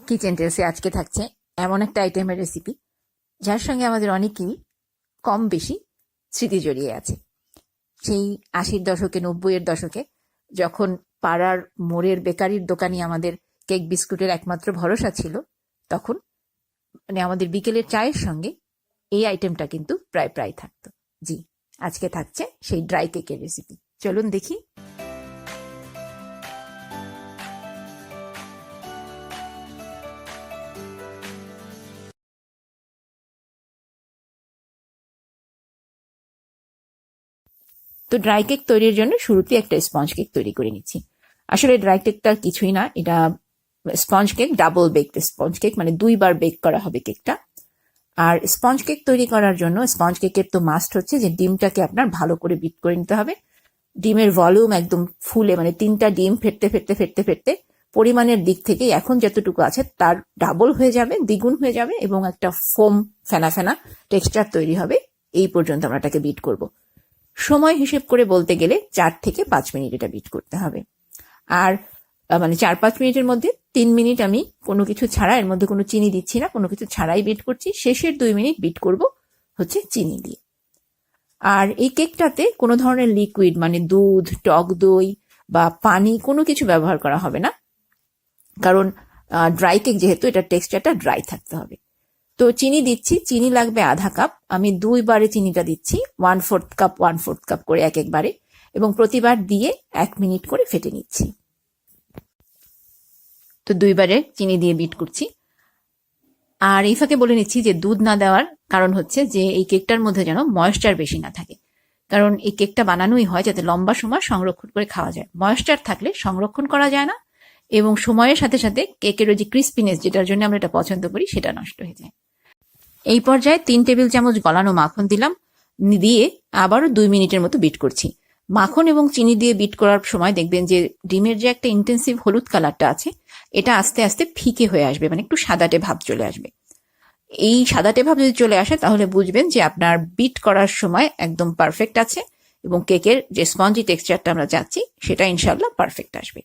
Kitchen টেলসে আজকে থাকছে এমন একটা আইটেমের রেসিপি যার সঙ্গে আমাদের অনেকেই কম বেশি স্মৃতি জড়িয়ে আছে। সেই ৮০-র দশকে ৯০-এর দশকে যখন পাড়ার মোড়ের বেকারির দোকানই আমাদের কেক বিস্কুটের একমাত্র ভরসা ছিল, তখন আমাদের বিকেলের চায়ের সঙ্গে এই আইটেমটা কিন্তু প্রায় প্রায় থাকতো। জি, আজকে থাকছে সেই ড্রাই কেকের রেসিপি। চলুন দেখি। তো ড্রাই কেক তৈরির জন্য শুরুতে একটা স্পঞ্জ কেক তৈরি করে নিচ্ছি। আসলে ড্রাই কেকটা কিছুই না, এটা sponge cake, double baked sponge cake, মানে 2 বার বেক করা হবে কেকটা। আর স্পঞ্জ কেক তৈরি করার জন্য স্পঞ্জ কেকের তো মাস্ট হচ্ছে যে ডিমটাকে আপনার ভালো করে বিট করে নিতে হবে। ডিমের ভলিউম একদম ফুলে, মানে 3টা ডিম ফেটতে ফেটতে ফেটতে ফেটতে পরিমাণের দিক থেকে এখন যতটুকু আছে তার ডাবল হয়ে যাবে, দ্বিগুণ হয়ে যাবে, এবং একটা ফোম ফেনা ফেনা টেক্সচার তৈরি হবে। এই পর্যন্ত আমরা এটাকে বিট করব। সময় হিসেব করে বলতে গেলে 4 থেকে 5 মিনিট এটা বিট করতে হবে। আর 4-5 মিনিটের মধ্যে 3 মিনিট আমি কোনো কিছু ছাড়া, এর মধ্যে কোনো চিনি দিচ্ছি না, কোনো কিছু ছাড়াই বিট করছি। শেষের 2 মিনিট বিট করব হচ্ছে চিনি দিয়ে। আর এই কেকটাতে কোনো ধরনের লিকুইড, মানে দুধ, টক দই বা পানি কোনো কিছু ব্যবহার করা হবে না, কারণ ড্রাই কেক যেহেতু, এটা টেক্সচারটা ড্রাই থাকতে হবে। তো চিনি দিচ্ছি, চিনি লাগবে আধা কাপ। আমি 2 বারে চিনিটা দিচ্ছি, 1/4 কাপ 1/4 কাপ করে একবারে, এবং প্রতিবার দিয়ে 1 মিনিট করে ফেটে নিচ্ছি। তো 2 বারে চিনি দিয়ে বিট করছি। আর এই ফাঁকে বলে নিচ্ছি যে দুধ না দেওয়ার কারণ হচ্ছে যে এই কেকটার মধ্যে যেন ময়েশ্চার বেশি না থাকে, কারণ এই কেকটা বানানোই হয় যাতে লম্বা সময় সংরক্ষণ করে খাওয়া যায়। ময়েশ্চার থাকলে সংরক্ষণ করা যায় না, এবং সময়ের সাথে সাথে কেকের ওই যে ক্রিস্পিনেস, যেটার জন্য আমরা এটা পছন্দ করি, সেটা নষ্ট হয়ে যায়। এই পর্যায়ে 3 টেবিল চামচ গলানো মাখন দিলাম, দিয়ে আবারও 2 মিনিটের মতো বিট করছি। মাখন এবং চিনি দিয়ে বিট করার সময় দেখবেন যে ডিমের যে একটা ইন্টেন্সিভ হলুদ কালারটা আছে, এটা আস্তে আস্তে ফিকে হয়ে আসবে, মানে একটু সাদাটে ভাব চলে আসবে। এই সাদাটে ভাব যদি চলে আসে তাহলে বুঝবেন যে আপনার বিট করার সময় একদম পারফেক্ট আছে, এবং কেকের যে স্পঞ্জি টেক্সচারটা আমরা চাচ্ছি সেটা ইনশাল্লাহ পারফেক্ট আসবে।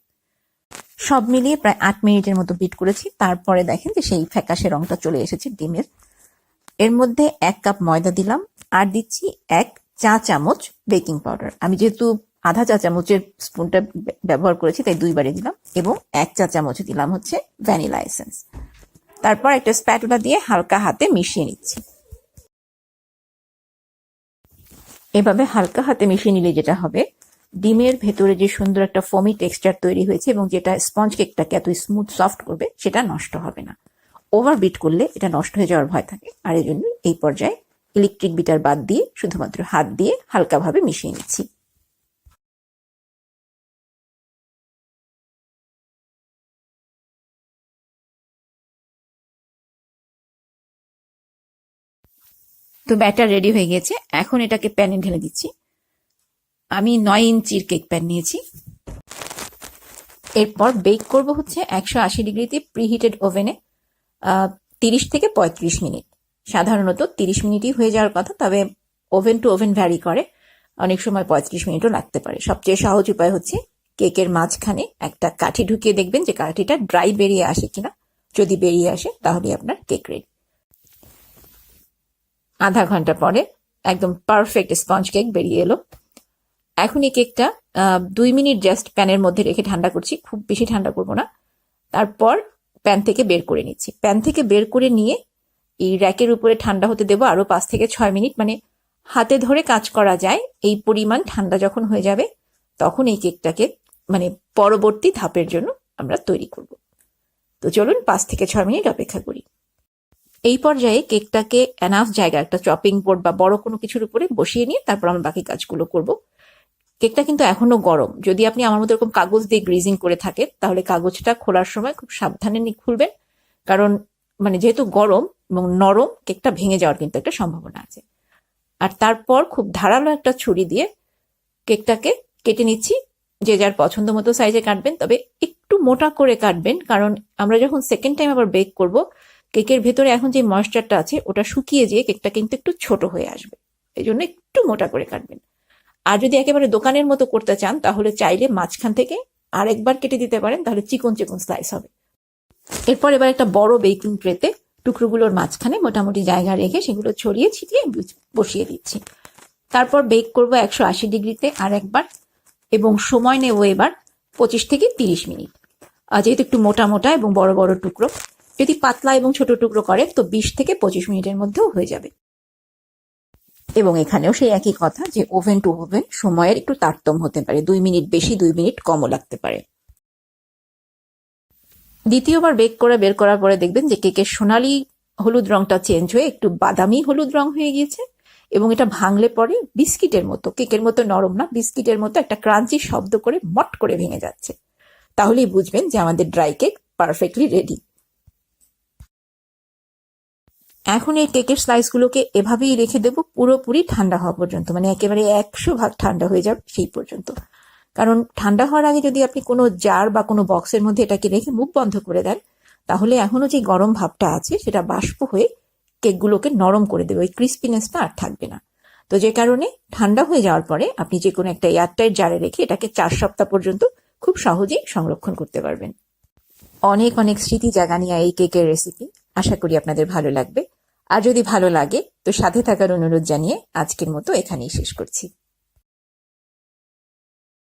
সব মিলিয়ে প্রায় 8 মিনিটের মতো বিট করেছি। তারপরে দেখেন যে সেই ফ্যাকাশে রংটা চলে এসেছে ডিমের। এর মধ্যে 1 কাপ ময়দা দিলাম, আর দিচ্ছি 1 চা চামচ বেকিং পাউডার। আমি যেহেতু আধা চা চামচের স্পুনটা ব্যবহার করেছি তাই 2 বারে দিলাম, এবং 1 চা চামচ দিলাম হচ্ছে ভ্যানিলা এসেন্স। তারপর একটা স্প্যাটুলা দিয়ে হালকা হাতে মিশিয়ে নিচ্ছি। এভাবে হালকা হাতে মিশিয়ে নিলে যেটা হবে, ডিমের ভেতরে যে সুন্দর একটা ফোমি টেক্সচার তৈরি হয়েছে এবং যেটা স্পঞ্জ কেকটাকে এত স্মুথ সফট করবে, সেটা নষ্ট হবে না। ওভার বিট করলে এটা নষ্ট হয়ে যাওয়ার ভয় থাকে, আর এই জন্য এই পর্যায়ে ইলেকট্রিক বিটার বাদ দিয়ে শুধুমাত্র হাত দিয়ে হালকাভাবে মিশিয়ে নিচ্ছি। তো ব্যাটার রেডি হয়ে গেছে, এখন এটাকে প্যানে ঢেলে দিচ্ছি। আমি 9 ইঞ্চির কেক প্যান নিয়েছি। এরপর বেক করব হচ্ছে 180 ডিগ্রিতে প্রিহিটেড ওভেনে 30 থেকে 35 মিনিট। সাধারণত 30 মিনিটই হয়ে যাওয়ার কথা, তবে ওভেন টু ওভেন ভ্যারি করে, অনেক সময় 35 মিনিটও লাগতে পারে। সবচেয়ে সহজ উপায় হচ্ছে কেকের মাঝখানে একটা কাঠি ঢুকিয়ে দেখবেন যে কাঠিটা ড্রাই বেরিয়ে আসে কিনা। যদি বেরিয়ে আসে তাহলে আপনার কেক রেডি। আধা ঘন্টা পরে একদম পারফেক্ট স্পঞ্জ কেক বেরিয়ে এলো। এখন এই কেকটা 2 মিনিট জাস্ট প্যানের মধ্যে রেখে ঠান্ডা করছি, খুব বেশি ঠান্ডা করবো না। তারপর প্যান থেকে বের করে নিচ্ছি। প্যান থেকে বের করে নিয়ে এই র্যাকের উপরে ঠান্ডা হতে দেবো আরো 5 থেকে 6 মিনিট, মানে হাতে ধরে কাজ করা যায় এই পরিমাণ ঠান্ডা যখন হয়ে যাবে, তখন এই কেকটাকে মানে পরবর্তী ধাপের জন্য আমরা তৈরি করব। তো চলুন 5 থেকে 6 মিনিট অপেক্ষা করি। এই পর্যায়ে কেকটাকে এনাফ জায়গা, একটা চপিং বোর্ড বা বড় কোনো কিছুর উপরে বসিয়ে নিয়ে তারপর আমরা বাকি কাজগুলো করব। কেকটা কিন্তু এখনো গরম। যদি আপনি আমার মতো এরকম কাগজ দিয়ে গ্রিজিং করে থাকেন, তাহলে কাগজটা খোলার সময় খুব সাবধানে খুলবেন, কারণ যেহেতু গরম এবং নরম, কেকটা ভেঙে যাওয়ার কিন্তু একটা সম্ভাবনা আছে। আর তারপর খুব ধারালো একটা ছুরি দিয়ে কেকটাকে কেটে নিচ্ছি। যে যার পছন্দ মতো সাইজে কাটবেন, তবে একটু মোটা করে কাটবেন, কারণ আমরা যখন সেকেন্ড টাইম আবার বেক করব, কেকের ভেতরে এখন যে ময়েশ্চারটা আছে ওটা শুকিয়ে যেয়ে কেকটা কিন্তু একটু ছোট হয়ে আসবে। এই জন্য একটু মোটা করে কাটবেন। আর যদি একেবারে দোকানের মতো করতে চান, তাহলে চাইলে মাঝখান থেকে আরেকবার কেটে দিতে পারেন, তাহলে চিকন চিকন স্লাইস হবে। এরপর এবার একটা বড় বেকিং ট্রেতে টুকরোগুলোর মাঝখানে মোটামুটি জায়গা রেখে সেগুলো ছড়িয়ে ছিটিয়ে বসিয়ে দিচ্ছি। তারপর বেক করব 180 ডিগ্রিতে আর একবার, এবং সময় নেব এবার 25 থেকে 30 মিনিট। যেহেতু একটু মোটা মোটা এবং বড় বড় টুকরো, যদি পাতলা এবং ছোট টুকরো করেন তো 20 থেকে 25 মিনিটের মধ্যেও হয়ে যাবে। এবং এখানেও সেই একই কথা যে ওভেন টু ওভেন সময়ের একটু তারতম্য হতে পারে, 2 মিনিট বেশি 2 মিনিট কমও লাগতে পারে। দ্বিতীয়বার বেক করে বের করার পরে দেখবেন যে কেকের সোনালি হলুদ রংটা চেঞ্জ হয়ে একটু বাদামি হলুদ রং হয়ে গিয়েছে, এবং এটা ভাঙলে পরে বিস্কিটের মতো, কেকের মতো নরম না, বিস্কিটের মতো একটা ক্রাঞ্চি শব্দ করে মট করে ভেঙে যাচ্ছে। তাহলেই বুঝবেন যে আমাদের ড্রাই কেক পারফেক্টলি রেডি। এখন এই কেকের স্লাইসগুলোকে এভাবেই রেখে দেবো পুরোপুরি ঠান্ডা হওয়া পর্যন্ত, মানে একেবারে 100% ঠান্ডা হয়ে যাবে সেই পর্যন্ত। কারণ ঠান্ডা হওয়ার আগে যদি আপনি কোনো জার বা কোনো বক্সের মধ্যে এটাকে রেখে মুখ বন্ধ করে দেন, তাহলে এখনো যে গরম ভাবটা আছে সেটা বাষ্প হয়ে কেকগুলোকে নরম করে দেবে, ওই ক্রিস্পিনেসটা আর থাকবে না। তো যে কারণে ঠান্ডা হয়ে যাওয়ার পরে আপনি যে কোনো একটা এয়ারটাইট জারে রেখে এটাকে 4 সপ্তাহ পর্যন্ত খুব সহজেই সংরক্ষণ করতে পারবেন। অনেক অনেক স্মৃতি জাগা নিয়ে এই কেকের রেসিপি, আশা করি আপনাদের ভালো লাগবে। আর যদি ভালো লাগে তো সাথে থাকার অনুরোধ জানিয়ে আজকের মতো এখানেই শেষ করছি।